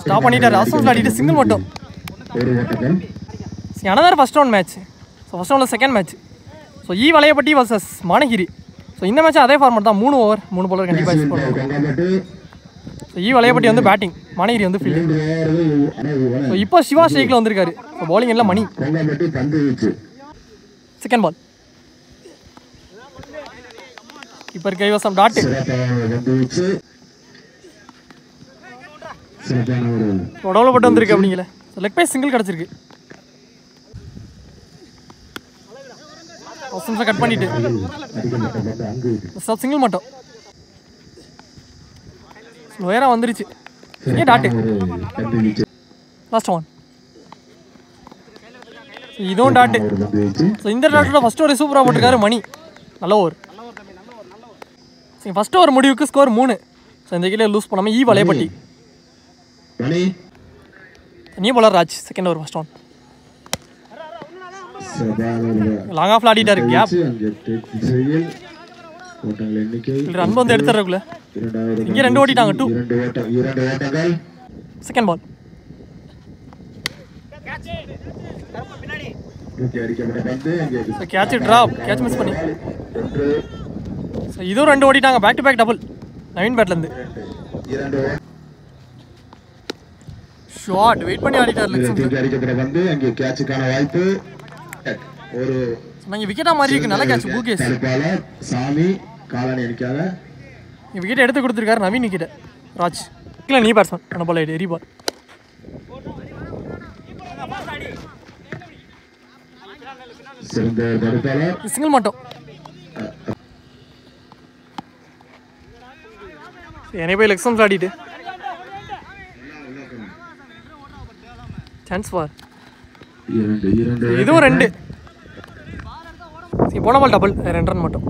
Stop பண்ணிட்டாரு. அசோஸ் ஆடிட்டு single மட்டும். another first round match. So first ரவுண்டில் second match. So Valayapatti versus Managiri. So இந்த மேட்ச் அதே ஃபார்மேட் தான். 3 ஓவர் 3 bowler கண்டிப்பாக யூஸ் பண்ணுவாங்க. ஸோ வளையப்பட்டி வந்து பேட்டிங், மானகிரி வந்து ஃபீல்டிங். ஸோ இப்போ சிவா ஸ்ட்ரைக்கில் வந்திருக்காரு. ஸோ பவுலிங் எல்லாம் மணி. Second ball. கீப்பர் கைவசம் டாட். டெவலப்மெண்ட் வந்திருக்கு அப்படிங்கல. ஸோ லெக் பை சிங்கிள் கிடச்சிருக்கு. கட் பண்ணிட்டு சிங்கிள் மட்டும். ஸ்லோயரா வந்துருச்சு. டாட். Last one. இதுவும் டாட். ஸோ இந்த டாட்டோட ஃபர்ஸ்ட் ஓவர் சூப்பராக போட்டிருக்காரு மணி. நல்ல ஓவர். ஃபர்ஸ்ட் ஓவர் முடிவுக்கு ஸ்கோர் 3. ஸோ இந்த கீழே லூஸ் பண்ணாமல் Valayapatti. Bowler Raj. Second over first one. Long ஆஃப்ல ஆடிட்டாரு. கேப் ரன் வந்து எடுத்துறதுக்குள்ள இங்க 2 ஓடிட்டாங்க. 2. Second ball. Catch drop. Catch miss பண்ணி. இதுவும் 2 ஓடிட்டாங்க. Back to back double Naveen பேட்ல இருந்து. ஷாட் வெயிட் பண்ணி ஆடிட்டார். ஒரு நீங்க விக்கெட்டா மாதிரி இருக்கு. நல்ல கேட்ச். பூகேஷ் சாமி காலனி அடிக்காத விக்கெட் எடுத்து கொடுத்துருக்காரு. நவீன் விக்கெட். ராஜ் இல்ல நீ பேட்ஸ்மேன். அந்த பால் எரி பால். சிங்கிள் மட்டும். என்னை போய் லெக்ஸம்ஸ் ஆடிட்டு சான்ஸ் ஃபார் இதுவும் 2. போன பால் டபுள் 2 ரன் மட்டும்.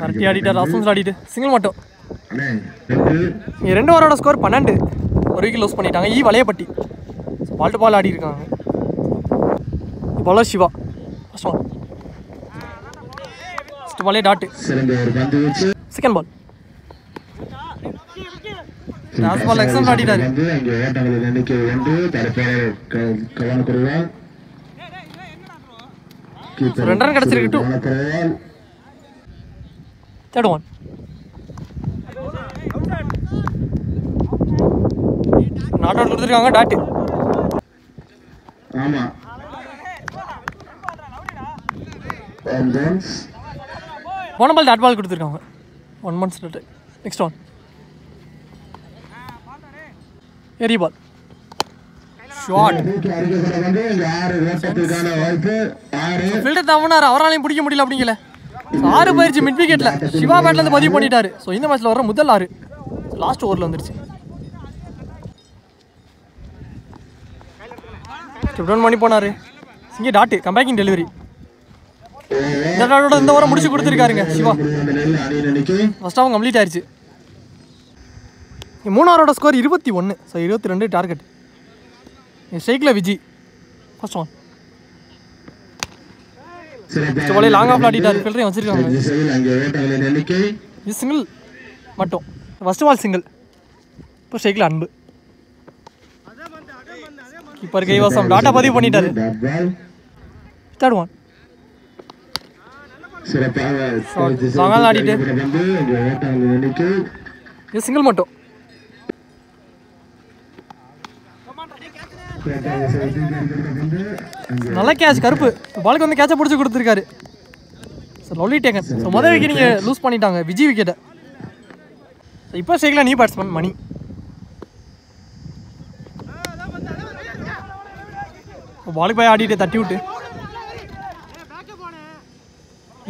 அரட்டி ஆடிட்டார். அசோஸ் ஆடிட்டு சிங்கிள் மட்டும். 2 ஓவரோட ஸ்கோர் 12. ஒரு விக்கெட் லூஸ் பண்ணிட்டாங்க. வளையப்பட்டி. பால் டு பால் ஆடி இருக்காங்க. Bowler Siva. First one. First பாலே dot. Second ball. Last ball எக்ஸாம் ஆடிட்டாரு. 2 ரன் கிடைச்சிருக்கு. 2. Third one. நாட் அவுட் கொடுத்துருக்காங்க. டாட். ஆமா போன பால் டாட் பால் கொடுத்துருக்காங்க. 1 month ஸ்டார்ட். Next one. எரி பால். ஷாட். ஃபீல்டர் தவனார். அவராலையும் பிடிக்க முடியல அப்படிங்கல. 6 போயிருச்சு மிட் விக்கெட்ல. சிவா பேட்ல இருந்து பதிவு பண்ணிட்டாரு. ஸோ இந்த மேட்ச்ல வர முதல் 6 லாஸ்ட் ஓவரில் வந்துருச்சு. ஸ்டெப் டவுன் பண்ணி போனாரு. இங்கே டாட். கம்பேக்கிங் டெலிவரி. இந்த டாட்டோட இந்த ஓவரை முடிச்சு கொடுத்துருக்காருங்க சிவா. ஃபர்ஸ்ட் ஆஃப் கம்ப்ளீட் ஆயிடுச்சு. 3 ஓவரோட ஸ்கோர் 21. So 22 target. ஸ்ட்ரைக்கில் Viji. First one. Long off ஆடிட்டார். ஃபில்டரையும் வச்சிருக்காங்க. இது சிங்கிள் மட்டும். First ball single. இப்போ ஸ்ட்ரைக்கில் அன்பு. கீப்பர் கைவசம் டாட்டா பதிவு பண்ணிட்டாரு. Third one. லாங் ஆடிட்டு இது சிங்கிள் மட்டும். நல்ல கேட்ச். கருப்பு பாலுக்கு வந்து கேட்சை பிடிச்சி கொடுத்துருக்காரு. So lovely taken. ஸோ முதல் விக்கெட் நீங்கள் லூஸ் பண்ணிட்டாங்க விஜய் விக்கெட்டை. இப்போ ஸ்ட்ரைக்கில் நீ பேட்ஸ்மேன் மணி. பாலுக்கு போய் ஆடிட்டு தட்டி விட்டு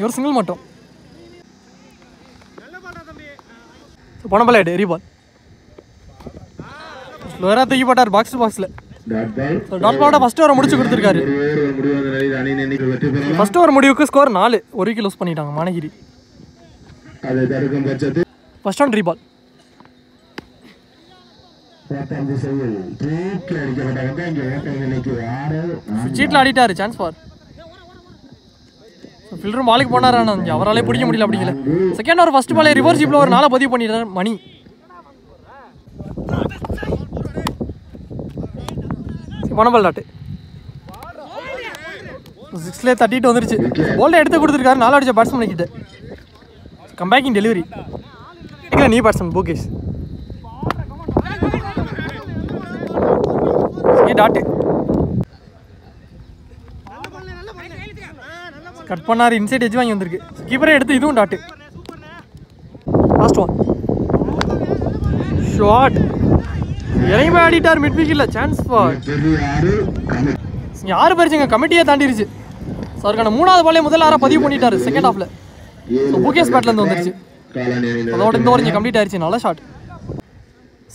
இவர் சிங்கிள் மட்டும். போன பால் எரி பால். ஸ்லோயராக தூக்கி போட்டார் பாக்ஸ் டு பாக்ஸில். டாட் பாலோட ஃபர்ஸ்ட் ஓவர் முடிச்சு கொடுத்துருக்காரு. ஃபர்ஸ்ட் ஓவர் முடிவுக்கு ஸ்கோர் 4. ஒரு விக்கெட் லூஸ் பண்ணிட்டாங்க மானகிரி. First one ரீபால். சீட்டில் ஆடிட்டாரு. சான்ஸ் ஃபார் ஃபில்டரும் பாலுக்கு போனார், ஆனால் இங்கே அவராலே பிடிக்க முடியல. அப்படிங்கல செகண்ட் ஓவர் ஃபர்ஸ்ட் பாலே ரிவர்ஸ் இப்போ ஒரு 4 பதிவு பண்ணிட்டார் மணி. பணபால் டாட்டு 6லேயே தட்டிட்டு வந்துருச்சு. போல்டை எடுத்து கொடுத்துருக்காரு 4 அடிச்ச பேட்ஸ்மேன் கிட்ட. கம்பேக்கிங் டெலிவரி நீ பேட்ஸ்மேன் போகேஷ் டாட்டு கட் பண்ணார். இன்சைட் எட்ஜ் வாங்கி வந்திருக்கு. கீப்பரே எடுத்து இதுவும் டாட்டு. லாஸ்ட் ஒன் ஷாட் இறங்கி போய் ஆடிட்டார் மிட் விக்கெட்ல. சான்ஸ் ஃபார் 6 பேருச்சுங்க. கமிட்டியே தாண்டிருச்சு. ஸோ அதுக்கான 3வது பாலே முதல்ல 6 பதிவு பண்ணிட்டாரு செகண்ட் ஹாஃப்ல. ஸோ புகேஷ் பேட்லேருந்து வந்துருச்சு. அதோட இந்த ஓவர் இங்கே கம்ப்ளீட் ஆயிடுச்சு. நல்ல ஷாட்.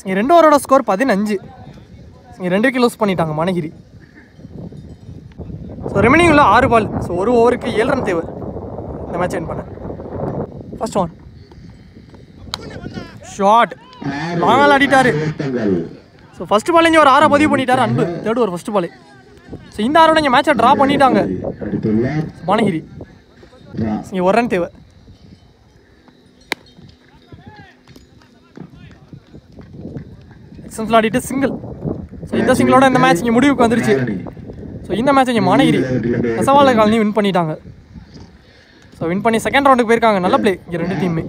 இங்கே 2 ஓவரோட ஸ்கோர் 15. இங்கே 2 விக்கெட் லூஸ் பண்ணிட்டாங்க மானகிரி. ஸோ ரிமைனிங் உள்ள 6 பால். ஸோ ஒரு ஓவருக்கு 7 ரன் தேவை இந்த மேட்ச் வின் பண்ண. ஃபர்ஸ்ட் ஒன் ஷாட் லாங்கால் ஆடிட்டாரு. ஸோ ஃபர்ஸ்ட் பால் இங்கே ஒரு 6 பதிவு பண்ணிட்டாரு Anbu. Third over first ball. So இந்த 6 இங்கே மேட்சை ட்ரா பண்ணிட்டாங்க மானகிரி. இங்கே 1 ரன் தேவை. எக்ஸன்ஸ்ல ஆடிட்டு சிங்கிள். ஸோ இந்த சிங்கிளோட இந்த மேட்ச் இங்கே முடிவுக்கு வந்துருச்சு. ஸோ இந்த மேட்ச் இங்கே மானகிரி நெசவாளர் காலனி வின் பண்ணிட்டாங்க. ஸோ வின் பண்ணி செகண்ட் ரவுண்டுக்கு போயிருக்காங்க. நல்ல பிளே இங்கே 2 டீமுமே.